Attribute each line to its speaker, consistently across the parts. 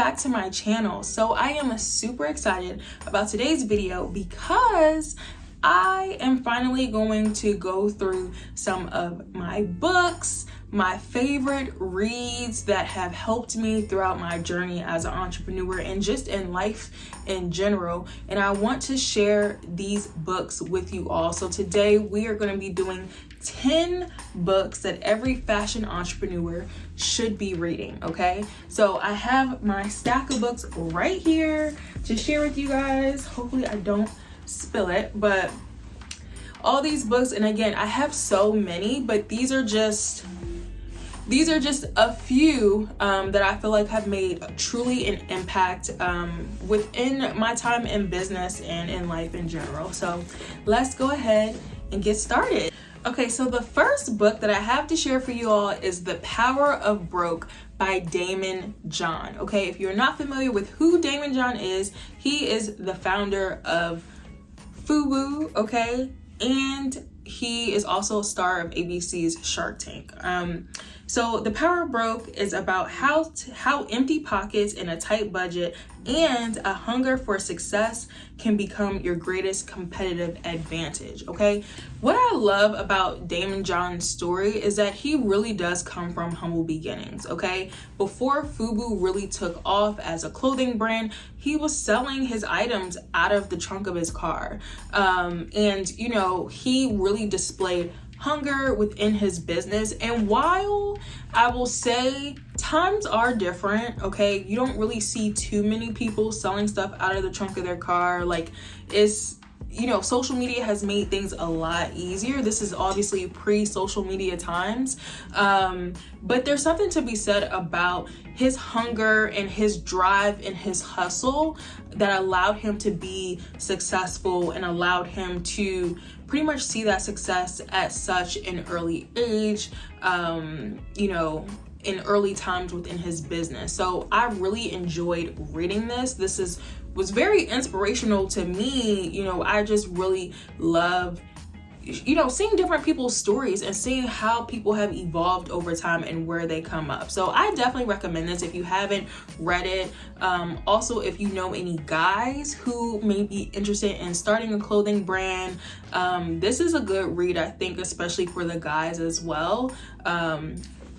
Speaker 1: back to my channel. So I am super excited about today's video because I am finally going to go through some of my books, my favorite reads that have helped me throughout my journey as an entrepreneur and just in life in general. And I want to share these books with you all. So today we are going to be doing 10 books that every fashion entrepreneur should be reading, okay? So I have my stack of books right here to share with you guys. Hopefully I don't spill it, but all these books, and again, I have so many, but these are just a few that I feel like have made truly an impact within my time in business and in life in general. So let's go ahead and get started. Okay, so the first book that I have to share for you all is The Power of Broke by Daymond John. Okay, if you're not familiar with who Daymond John is, he is the founder of FUBU, okay? And he is also a star of ABC's Shark Tank. So The Power of Broke is about how empty pockets and a tight budget and a hunger for success can become your greatest competitive advantage, okay? What I love about Daymond John's story is that he really does come from humble beginnings, okay? Before FUBU really took off as a clothing brand, he was selling his items out of the trunk of his car. And, you know, he really displayed hunger within his business. And while I will say times are different, okay, you don't really see too many people selling stuff out of the trunk of their car. Like, it's, you know, social media has made things a lot easier. This is obviously pre-social media times, but there's something to be said about his hunger and his drive and his hustle that allowed him to be successful and allowed him to pretty much see that success at such an early age, you know, in early times within his business. So I really enjoyed reading this. This was very inspirational to me. You know, I just really love, you know, seeing different people's stories and seeing how people have evolved over time and where they come up. So I definitely recommend this if you haven't read it. Also, if you know any guys who may be interested in starting a clothing brand, this is a good read, I think, especially for the guys as well.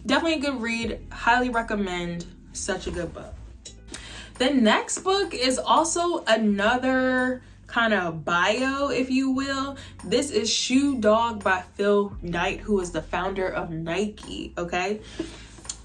Speaker 1: Definitely a good read. Highly recommend. Such a good book. The next book is also another kind of bio, if you will. This is Shoe Dog by Phil Knight, who is the founder of Nike, okay?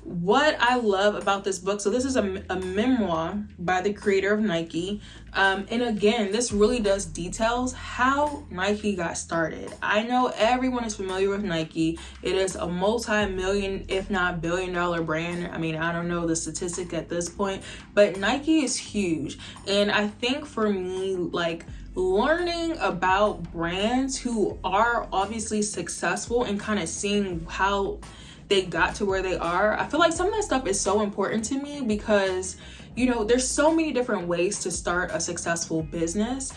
Speaker 1: What I love about this book, so this is a memoir by the creator of Nike. And again, this really does details how Nike got started. I know everyone is familiar with Nike. It is a multi-million, if not billion-dollar brand. I mean, I don't know the statistic at this point, but Nike is huge. And I think for me, like, learning about brands who are obviously successful and kind of seeing how they got to where they are, I feel like some of that stuff is so important to me because, you know, there's so many different ways to start a successful business.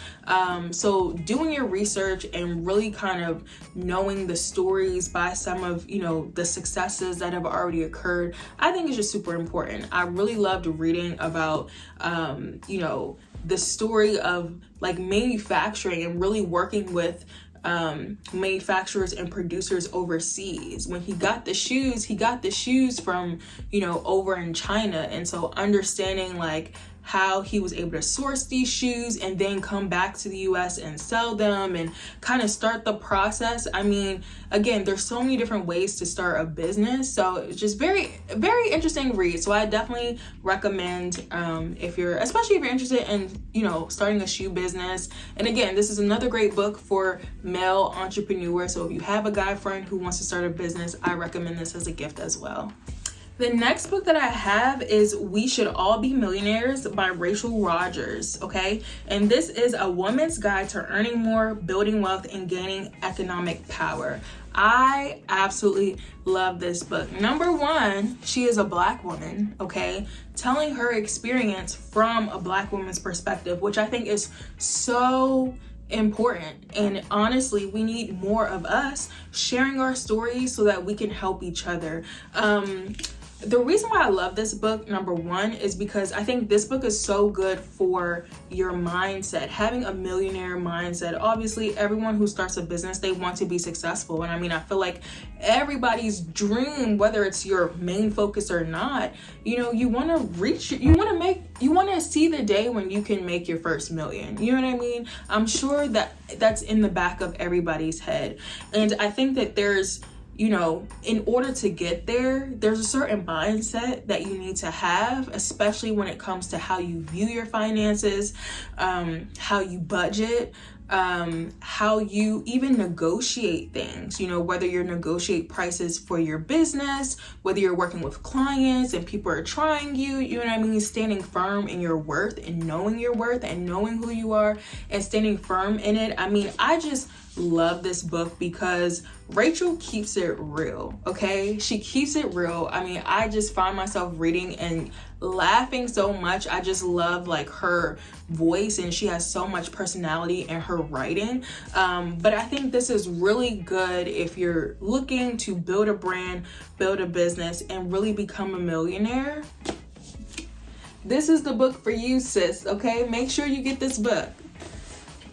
Speaker 1: So doing your research and really kind of knowing the stories by some of, you know, the successes that have already occurred, I think is just super important. I really loved reading about, you know, the story of like manufacturing and really working with manufacturers and producers overseas. When he got the shoes from, you know, over in China. And so understanding like how he was able to source these shoes and then come back to the US and sell them and kind of start the process. I mean, again, there's so many different ways to start a business. So it's just very, very interesting read. So I definitely recommend especially if you're interested in, you know, starting a shoe business. And again, this is another great book for male entrepreneurs. So if you have a guy friend who wants to start a business, I recommend this as a gift as well. The next book that I have is We Should All Be Millionaires by Rachel Rogers, okay? And this is a woman's guide to earning more, building wealth, and gaining economic power. I absolutely love this book. Number one, she is a Black woman, okay? Telling her experience from a Black woman's perspective, which I think is so important. And honestly, we need more of us sharing our stories so that we can help each other. The reason why I love this book, number one, is because I think this book is so good for your mindset, having a millionaire mindset. Obviously, everyone who starts a business, they want to be successful. And I mean, I feel like everybody's dream, whether it's your main focus or not, you know, you want to reach, you want to see the day when you can make your first million. You know what I mean? I'm sure that that's in the back of everybody's head. And I think that there's, you know, in order to get there, there's a certain mindset that you need to have, especially when it comes to how you view your finances, how you budget, how you even negotiate things, you know, whether you're negotiate prices for your business, whether you're working with clients and people are trying you, you know what I mean? Standing firm in your worth and knowing your worth and knowing who you are and standing firm in it. I mean, I just love this book because Rachel keeps it real, okay? She keeps it real. I mean, I just find myself reading and laughing so much. I just love like her voice, and she has so much personality in her writing. But I think this is really good if you're looking to build a brand, build a business, and really become a millionaire. This is the book for you, sis, okay? Make sure you get this book.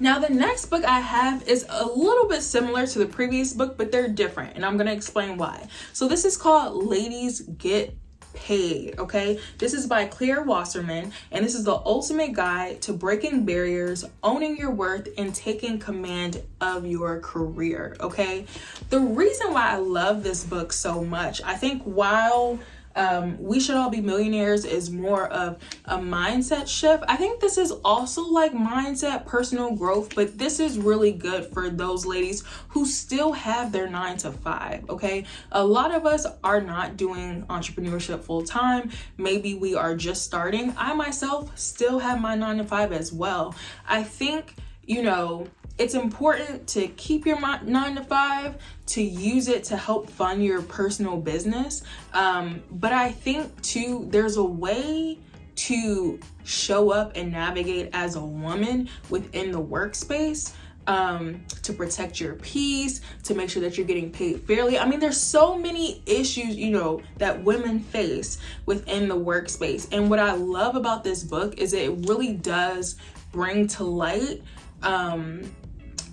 Speaker 1: Now, the next book I have is a little bit similar to the previous book, but they're different, and I'm going to explain why. So this is called Ladies Get Paid, okay? This is by Claire Wasserman, and this is the ultimate guide to breaking barriers, owning your worth, and taking command of your career, okay? The reason why I love this book so much, I think while We Should All Be Millionaires is more of a mindset shift, I think this is also like mindset, personal growth, but this is really good for those ladies who still have their 9 to 5, okay? A lot of us are not doing entrepreneurship full time. Maybe we are just starting. I myself still have my 9 to 5 as well. I think, you know, it's important to keep your 9 to 5, to use it to help fund your personal business. But I think too, there's a way to show up and navigate as a woman within the workspace, to protect your peace, to make sure that you're getting paid fairly. I mean, there's so many issues, you know, that women face within the workspace. And what I love about this book is it really does bring to light,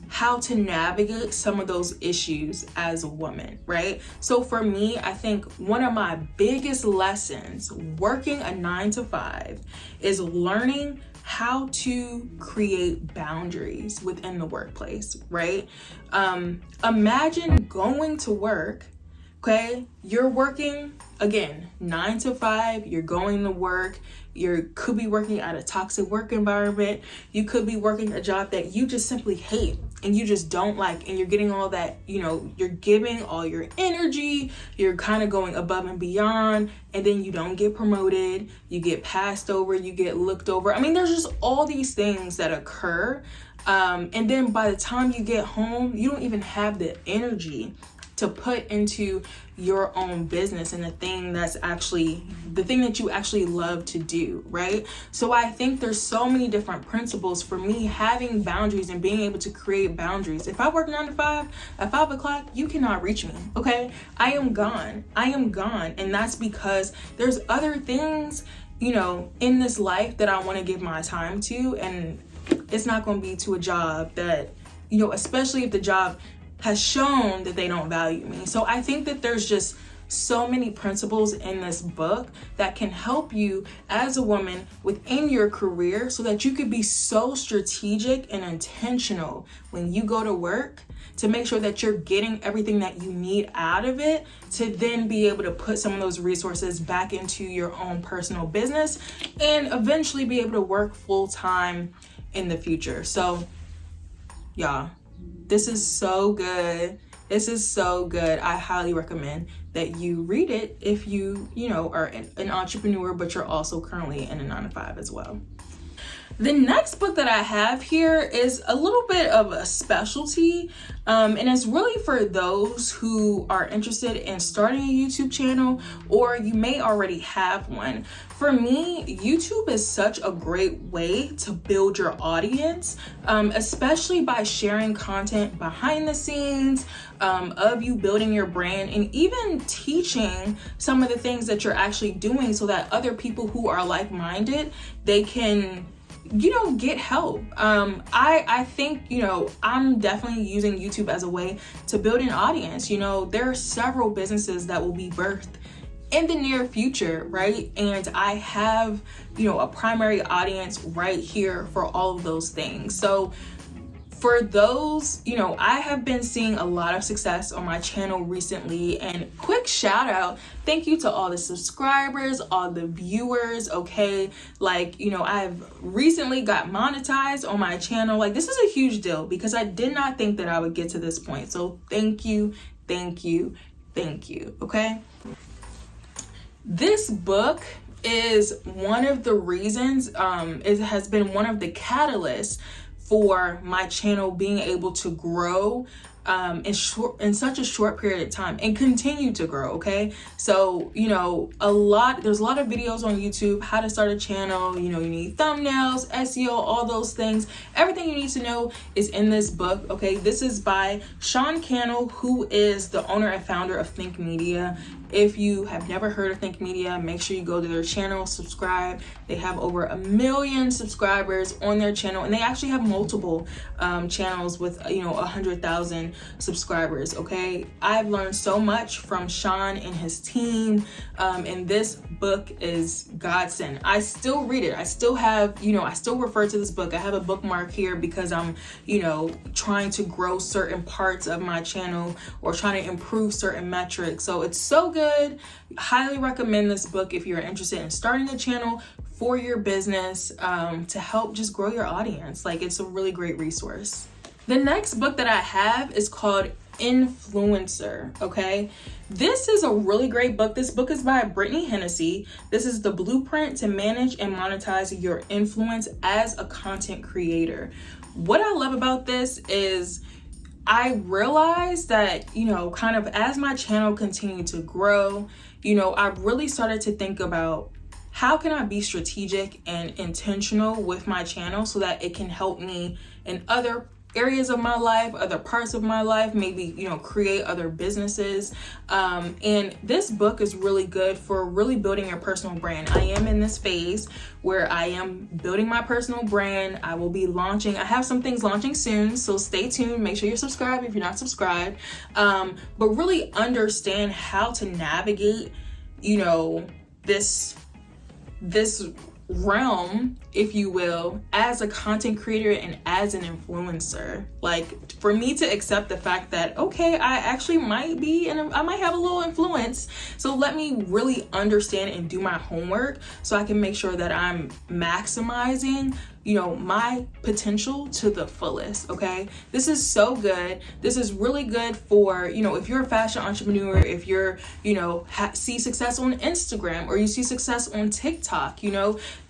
Speaker 1: how to navigate some of those issues as a woman, right? So for me, I think one of my biggest lessons working a 9 to 5 is learning how to create boundaries within the workplace, right? Imagine going to work, okay? You're working, again, 9 to 5, you're going to work, you could be working at a toxic work environment, you could be working a job that you just simply hate and you just don't like, and you're getting all that, you know, you're giving all your energy, you're kind of going above and beyond, and then you don't get promoted, you get passed over, you get looked over. I mean, there's just all these things that occur, and then by the time you get home, you don't even have the energy to put into your own business and the thing that you actually love to do, right? So I think there's so many different principles for me having boundaries and being able to create boundaries. If I work 9 to 5, at 5 o'clock, you cannot reach me, okay? I am gone. And that's because there's other things, you know, in this life that I want to give my time to, and it's not going to be to a job that, you know, especially if the job has shown that they don't value me. So I think that there's just so many principles in this book that can help you as a woman within your career so that you could be so strategic and intentional when you go to work to make sure that you're getting everything that you need out of it to then be able to put some of those resources back into your own personal business and eventually be able to work full time in the future. So y'all, this is so good. This is so good. I highly recommend that you read it if you know, are an entrepreneur, but you're also currently in a 9 to 5 as well. The next book that I have here is a little bit of a specialty, and it's really for those who are interested in starting a YouTube channel, or you may already have one. For me, YouTube is such a great way to build your audience, especially by sharing content behind the scenes of you building your brand, and even teaching some of the things that you're actually doing so that other people who are like-minded, they can get help. I think, I'm definitely using YouTube as a way to build an audience. There are several businesses that will be birthed in the near future, right? And I have, a primary audience right here for all of those things. So for those, I have been seeing a lot of success on my channel recently, and quick shout out, thank you to all the subscribers, all the viewers, okay? I've recently got monetized on my channel. This is a huge deal because I did not think that I would get to this point. So thank you, okay? This book is one of the reasons, it has been one of the catalysts for my channel being able to grow in such a short period of time and continue to grow, okay? So, there's a lot of videos on YouTube, how to start a channel, you need thumbnails, SEO, all those things. Everything you need to know is in this book, okay? This is by Sean Cannell, who is the owner and founder of Think Media. If you have never heard of Think Media, make sure you go to their channel, subscribe. They have over 1 million subscribers on their channel, and they actually have multiple channels with 100,000 subscribers, okay? I've learned so much from Sean and his team, and this book is godsend. I still read it. I still have, I still refer to this book. I have a bookmark here because I'm, trying to grow certain parts of my channel or trying to improve certain metrics. So it's so good. Highly recommend this book if you're interested in starting a channel for your business, to help just grow your audience. It's a really great resource. The next book that I have is called Influencer, okay? This is a really great book. This book is by Brittany Hennessy. This is the blueprint to manage and monetize your influence as a content creator. What I love about this is I realized that, kind of as my channel continued to grow, I really started to think about how can I be strategic and intentional with my channel so that it can help me in other areas of my life, other parts of my life, maybe, create other businesses. And this book is really good for really building your personal brand. I am in this phase where I am building my personal brand. I will be launching, I have some things launching soon, so stay tuned. Make sure you're subscribed if you're not subscribed. But really understand how to navigate, this realm, if you will, as a content creator and as an influencer. For me to accept the fact that, okay, I actually might be, and I might have a little influence. So let me really understand and do my homework so I can make sure that I'm maximizing, my potential to the fullest, okay? This is so good. This is really good for, if you're a fashion entrepreneur, if you're, see success on Instagram or you see success on TikTok,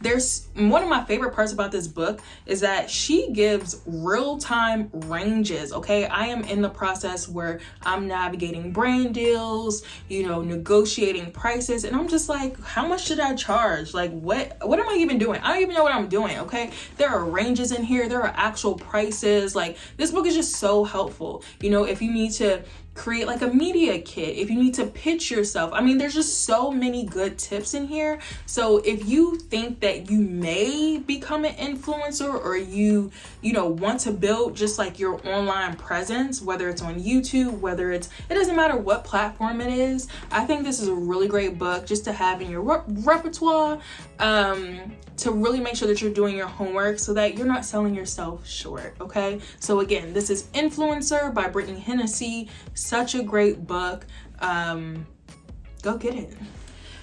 Speaker 1: there's one of my favorite parts about this book is that she gives real-time ranges, okay? I am in the process where I'm navigating brand deals, negotiating prices, and I'm just like, how much should I charge? What am I even doing? I don't even know what I'm doing, okay? There are ranges in here. There are actual prices. This book is just so helpful. If you need to create a media kit, if you need to pitch yourself. There's just so many good tips in here. So if you think that you may become an influencer or you want to build just your online presence, whether it's on YouTube, it doesn't matter what platform it is, I think this is a really great book just to have in your repertoire, to really make sure that you're doing your homework so that you're not selling yourself short, okay? So again, this is Influencer by Brittany Hennessy. Such a great book. Go get it.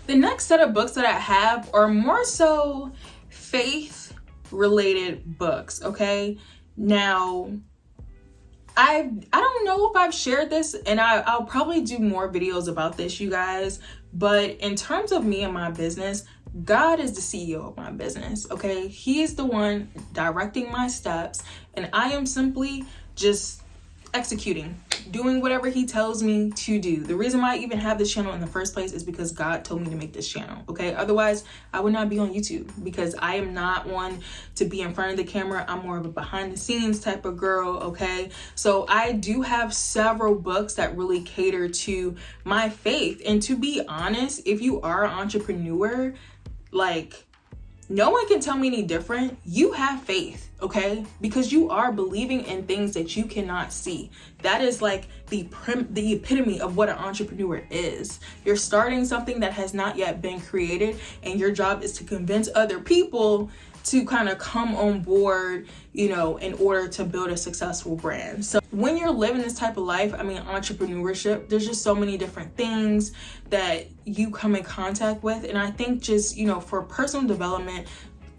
Speaker 1: The next set of books that I have are more so faith related books, okay? Now, I don't know if I've shared this, and I'll probably do more videos about this, you guys, but in terms of me and my business, God is the CEO of my business, okay? He is the one directing my steps, and I am simply just executing, doing whatever he tells me to do. The reason why I even have this channel in the first place is because God told me to make this channel, okay? Otherwise, I would not be on YouTube, because I am not one to be in front of the camera. I'm more of a behind the scenes type of girl, okay? So I do have several books that really cater to my faith. And to be honest, if you are an entrepreneur, like, no one can tell me any different. You have faith, okay? Because you are believing in things that you cannot see. That is like the epitome of what an entrepreneur is. You're starting something that has not yet been created, and your job is to convince other people to kind of come on board, you know, in order to build a successful brand. So when you're living this type of life, I mean, entrepreneurship, there's just so many different things that you come in contact with. And I think just, you know, for personal development,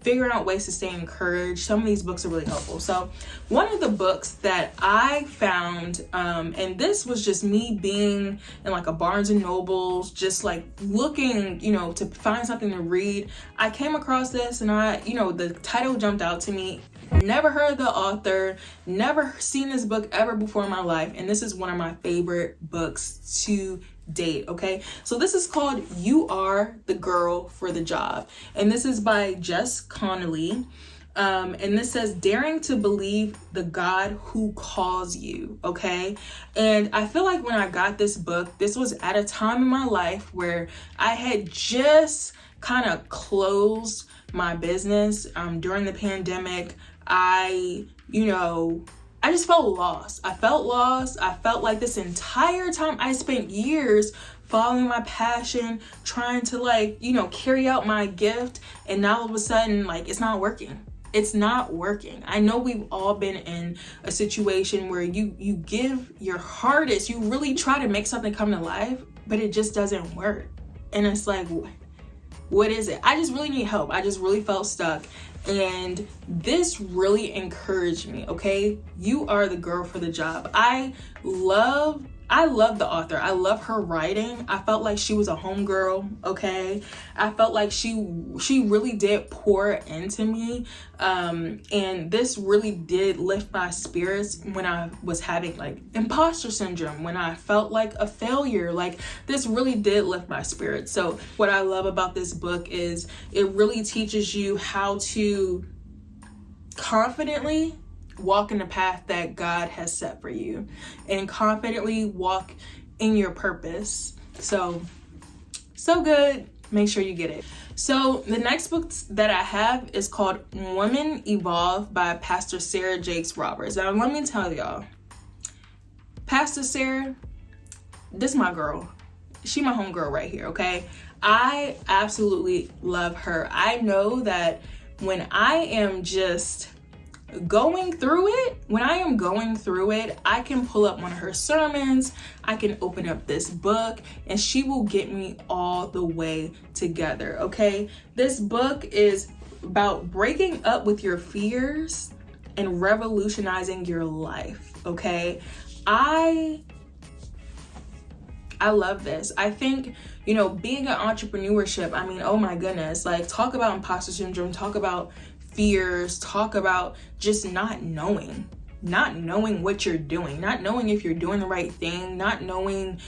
Speaker 1: figuring out ways to stay encouraged, some of these books are really helpful. So one of the books that I found, and this was just me being in like a Barnes and Nobles, just like looking, you know, to find something to read. I came across this, and the title jumped out to me. Never heard of the author, never seen this book ever before in my life, and this is one of my favorite books to date, okay? So this is called You Are the Girl for the Job, and this is by Jess Connolly. And this says, daring to believe the God who calls you, okay? And I feel like when I got this book, this was at a time in my life where I had just kind of closed my business during the pandemic. I just felt lost. I felt lost. I felt like this entire time I spent years following my passion, trying to carry out my gift, and now all of a sudden, it's not working. It's not working. I know we've all been in a situation where you give your hardest, you really try to make something come to life, but it just doesn't work. And it's like, what is it? I just really need help. I just really felt stuck. And this really encouraged me, okay? You are the girl for the job. I love the author. I love her writing. I felt like she was a homegirl, okay? I felt like she really did pour into me. And this really did lift my spirits when I was having imposter syndrome, when I felt like a failure. This really did lift my spirits. So what I love about this book is it really teaches you how to confidently walk in the path that God has set for you and confidently walk in your purpose. So good. Make sure you get it. So the next book that I have is called Women Evolve by Pastor Sarah Jakes Roberts. Now let me tell y'all, Pastor Sarah, this is my girl. She my homegirl right here, okay? I absolutely love her. I know that when I am just going through it, I can pull up one of her sermons, I can open up this book, and she will get me all the way together, okay? This book is about breaking up with your fears and revolutionizing your life, okay? I love this. I think, being an entrepreneurship, I mean, oh my goodness, talk about imposter syndrome, talk about fears, talk about just not knowing what you're doing, not knowing if you're doing the right thing, not knowing,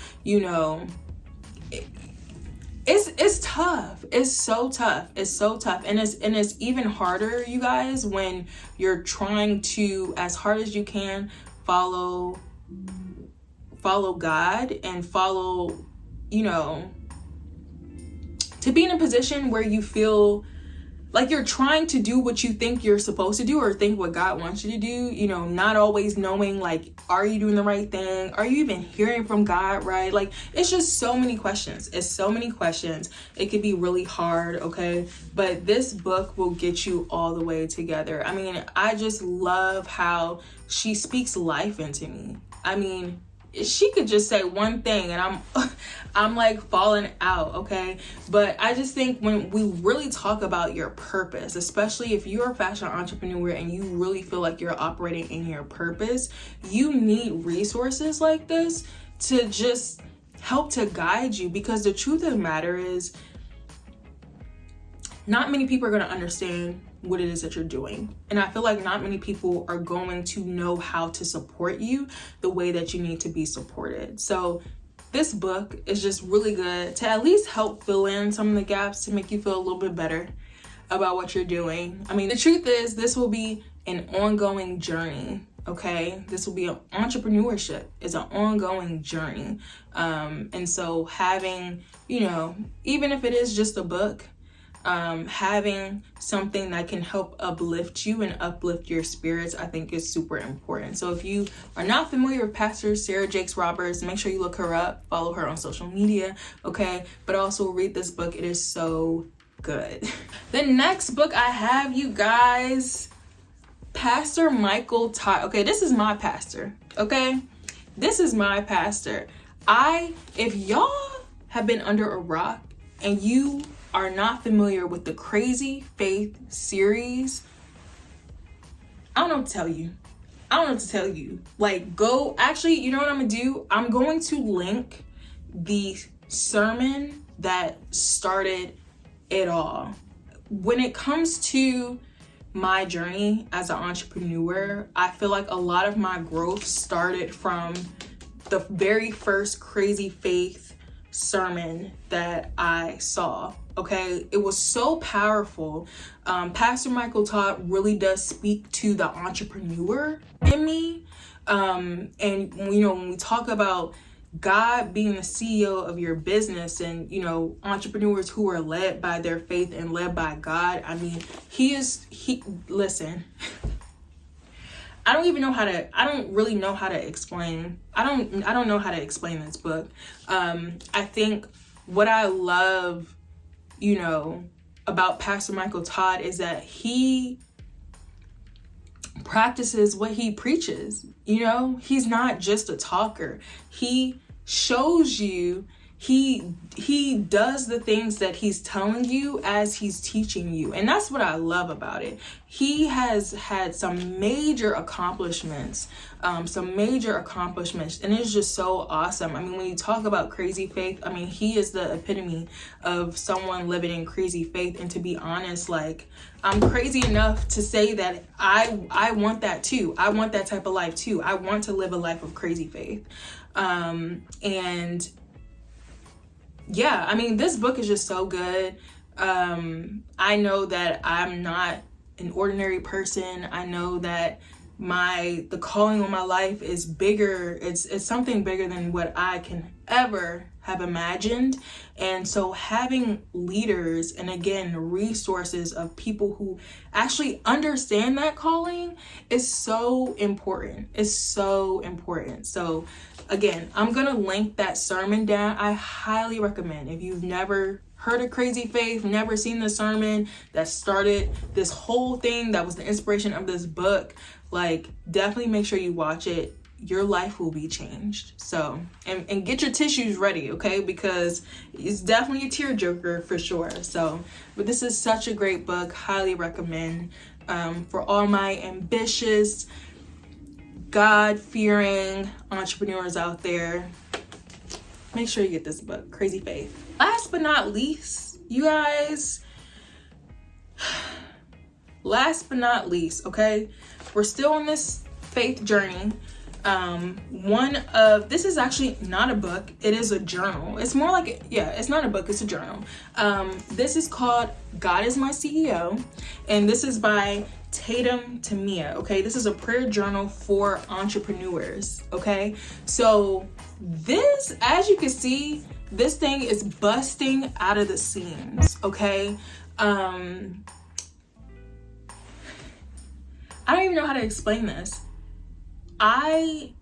Speaker 1: it's tough. It's so tough. And it's even harder, you guys, when you're trying to, as hard as you can, follow God and follow, to be in a position where you feel like you're trying to do what you think you're supposed to do or think what God wants you to do, not always knowing, are you doing the right thing? Are you even hearing from God, right? It's just so many questions. It's so many questions. It could be really hard, okay? But this book will get you all the way together. I mean, I just love how she speaks life into me. I mean, she could just say one thing and I'm falling out, okay? But I just think when we really talk about your purpose, especially if you're a fashion entrepreneur and you really feel like you're operating in your purpose, you need resources like this to just help to guide you, because the truth of the matter is not many people are going to understand what it is that you're doing. And I feel like not many people are going to know how to support you the way that you need to be supported. So this book is just really good to at least help fill in some of the gaps, to make you feel a little bit better about what you're doing. I mean, the truth is, this will be an ongoing journey. Okay, this will be entrepreneurship is an ongoing journey. And so having, you know, even if it is just a book, having something that can help uplift you and uplift your spirits, I think is super important. So if you are not familiar with Pastor Sarah Jakes Roberts, make sure you look her up, follow her on social media, okay? But also read this book. It is so good. The next book I have, you guys, Pastor Michael Todd. Okay, this is my pastor, okay? This is my pastor. If y'all have been under a rock and you are not familiar with the Crazy Faith series, I don't know what to tell you. I don't know what to tell you. Like, go, actually, you know what I'm gonna do? I'm going to link the sermon that started it all. When it comes to my journey as an entrepreneur, I feel like a lot of my growth started from the very first Crazy Faith sermon that I saw. Okay, it was so powerful. Pastor Michael Todd really does speak to the entrepreneur in me. And you know, when we talk about God being the CEO of your business, and you know, entrepreneurs who are led by their faith and led by God, I mean, listen, I don't really know how to explain. I don't know how to explain this book. I think what I love, you know, about Pastor Michael Todd is that he practices what he preaches. You know, he's not just a talker. He shows you, he does the things that he's telling you as he's teaching you. And that's what I love about it. He has had some major accomplishments, and it's just so awesome. I mean, when you talk about Crazy Faith, I mean, he is the epitome of someone living in crazy faith. And to be honest, like, I'm crazy enough to say that I want that too. I want that type of life too. I want to live a life of crazy faith. And yeah, I mean, this book is just so good. I know that I'm not an ordinary person. I know that the calling on my life is bigger. It's something bigger than what I can ever have imagined. And so having leaders, and again, resources of people who actually understand that calling is so important. It's so important. So again, I'm gonna link that sermon down. I highly recommend, if you've never heard of Crazy Faith, never seen the sermon that started this whole thing, that was the inspiration of this book, like, definitely make sure you watch it. Your life will be changed. So, and get your tissues ready, okay? Because it's definitely a tearjerker for sure. So, but this is such a great book. Highly recommend for all my ambitious, God-fearing entrepreneurs out there. Make sure you get this book, Crazy Faith. Last but not least, you guys, okay? We're still on this faith journey. This is actually not a book, it is a journal. It's more like, it's not a book, it's a journal. This is called God is My CEO, and this is by Tatum Tamia, okay? This is a prayer journal for entrepreneurs, okay? So this, as you can see, this thing is busting out of the seams, okay? I don't even know how to explain this. I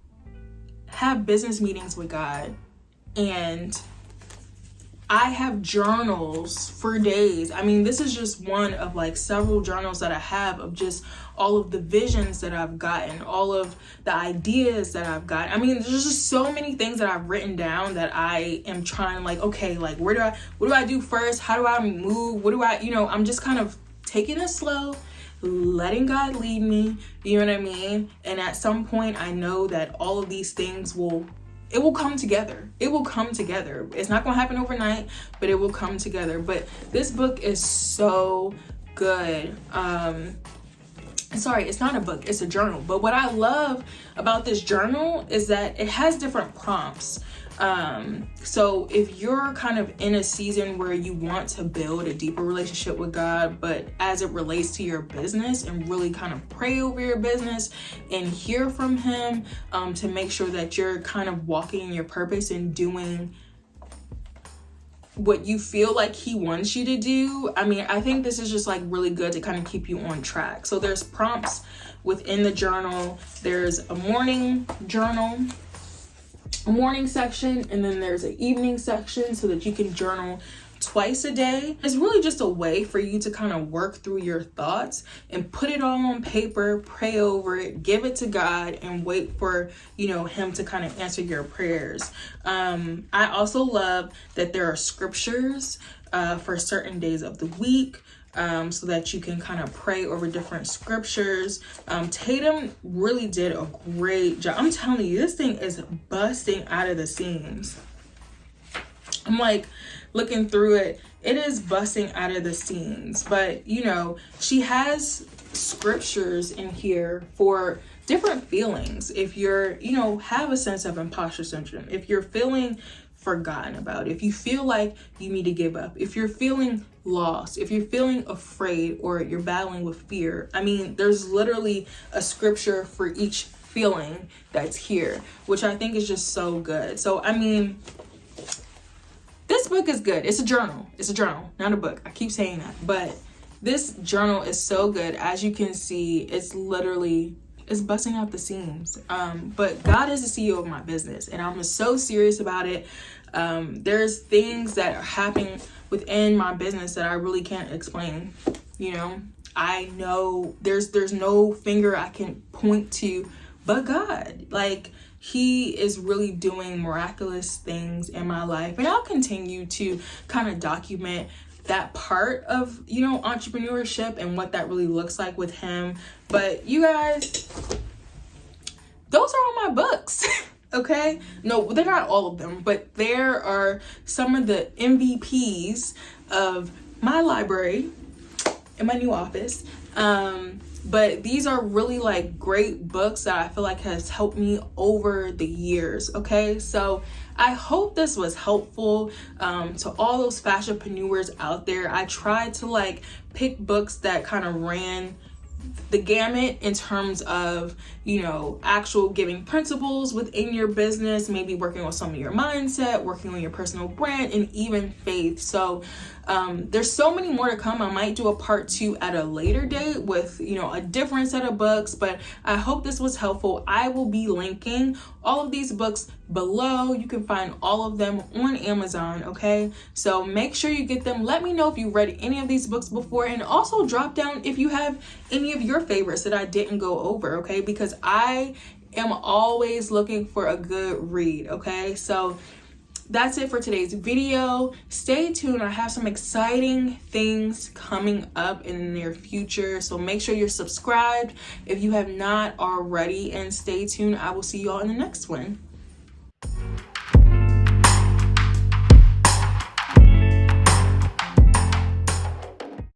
Speaker 1: have business meetings with God, and I have journals for days. I mean, this is just one of like several journals that I have of just all of the visions that I've gotten, all of the ideas that I've got. I mean, there's just so many things that I've written down that I am trying, like, okay, like, what do I do first? How do I move? I'm just kind of taking it slow, letting God lead me, you know what I mean? And at some point, I know that all of these things will it will come together. It will come together. It's not gonna happen overnight, but it will come together. But this book is so good. Sorry, it's not a book, it's a journal. But what I love about this journal is that it has different prompts. So if you're kind of in a season where you want to build a deeper relationship with God, but as it relates to your business, and really kind of pray over your business and hear from him, to make sure that you're kind of walking in your purpose and doing what you feel like he wants you to do. I mean, I think this is just like really good to kind of keep you on track. So there's prompts within the journal. There's a morning journal, a morning section, and then there's an evening section so that you can journal twice a day. It's really just a way for you to kind of work through your thoughts and put it all on paper, pray over it, give it to God, and wait for, you know, him to kind of answer your prayers. I also love that there are scriptures for certain days of the week, so that you can kind of pray over different scriptures. Tatum really did a great job. I'm telling you, this thing is busting out of the seams. I'm like looking through it, it is busting out of the seams. But you know, she has scriptures in here for different feelings. If you're, you know, have a sense of imposter syndrome, if you're feeling forgotten about, if you feel like you need to give up, if you're feeling lost, if you're feeling afraid, or you're battling with fear, I mean, there's literally a scripture for each feeling that's here, which I think is just so good. So I mean, this book is good. It's a journal. It's a journal, not a book. I keep saying that, but this journal is so good. As you can see, it's literally, it's busting out the seams. But God is the CEO of my business, and I'm so serious about it. There's things that are happening within my business that I really can't explain. You know, I know there's no finger I can point to but God. Like, he is really doing miraculous things in my life, and I'll continue to kind of document that part of, you know, entrepreneurship and what that really looks like with him. But you guys, those are all my books. Okay, no, they're not all of them, but there are some of the MVPs of my library in my new office. But these are really like great books that I feel like has helped me over the years. Okay, so I hope this was helpful to all those fashionpreneurs out there. I tried to like pick books that kind of ran the gamut in terms of, you know, actual giving principles within your business, maybe working on some of your mindset, working on your personal brand, and even faith. So there's so many more to come. I might do a part 2 at a later date with, you know, a different set of books, but I hope this was helpful. I will be linking all of these books below. You can find all of them on Amazon. Okay, so make sure you get them. Let me know if you read any of these books before, and also drop down if you have any of your favorites that I didn't go over. Okay, because I am always looking for a good read. Okay, so that's it for today's video. Stay tuned. I have some exciting things coming up in the near future, so make sure you're subscribed if you have not already, and stay tuned. I will see you all in the next one.